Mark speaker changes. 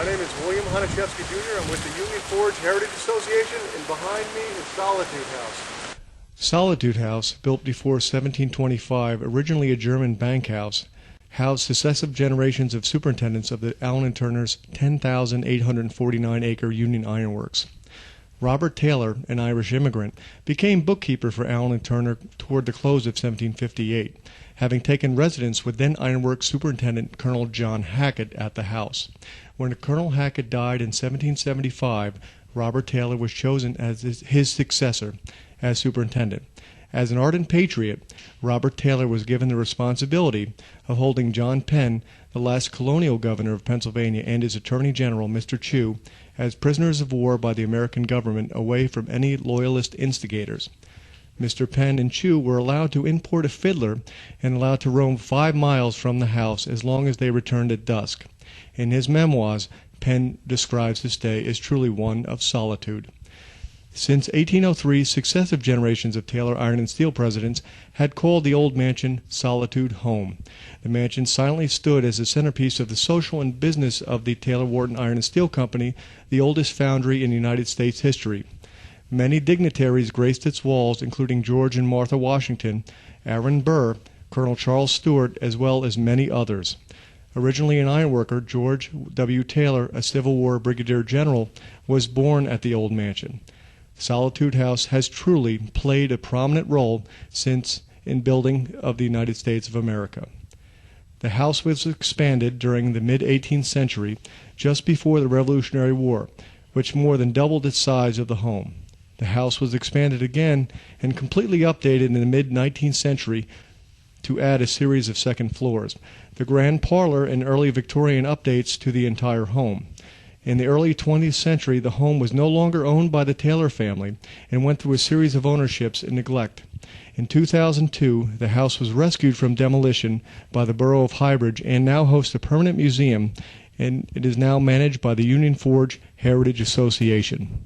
Speaker 1: name is William Honachevsky Jr. I'm with the Union Forge Heritage Association, and behind me is Solitude House.
Speaker 2: Solitude House, built before 1725, originally a German bank house, housed successive generations of superintendents of the Allen & Turner's 10,849-acre Union Iron Works. Robert Taylor, an Irish immigrant, became bookkeeper for Allen & Turner toward the close of 1758, having taken residence with then Ironworks Superintendent Colonel John Hackett at the house. When Colonel Hackett died in 1775, Robert Taylor was chosen as his successor as superintendent. As an ardent patriot, Robert Taylor was given the responsibility of holding John Penn, the last colonial governor of Pennsylvania, and his Attorney General, Mr. Chew, as prisoners of war by the American government away from any loyalist instigators. Mr. Penn and Chew were allowed to import a fiddler and allowed to roam 5 miles from the house as long as they returned at dusk. In his memoirs, Penn describes this day as truly one of solitude. Since 1803, successive generations of Taylor Iron and Steel presidents had called the old mansion Solitude home. The mansion silently stood as the centerpiece of the social and business of the Taylor-Wharton Iron and Steel Company, the oldest foundry in United States history. Many dignitaries graced its walls, including George and Martha Washington, Aaron Burr, Colonel Charles Stewart, as well as many others. Originally an ironworker, George W. Taylor, a Civil War brigadier general, was born at the old mansion. Solitude House has truly played a prominent role since in building of the United States of America. The house was expanded during the mid-18th century, just before the Revolutionary War, which more than doubled its size of the home. The house was expanded again and completely updated in the mid-19th century to add a series of second floors, the grand parlor, and early Victorian updates to the entire home. In the early 20th century, the home was no longer owned by the Taylor family and went through a series of ownerships and neglect. In 2002, the house was rescued from demolition by the Borough of Highbridge and now hosts a permanent museum, and it is now managed by the Union Forge Heritage Association.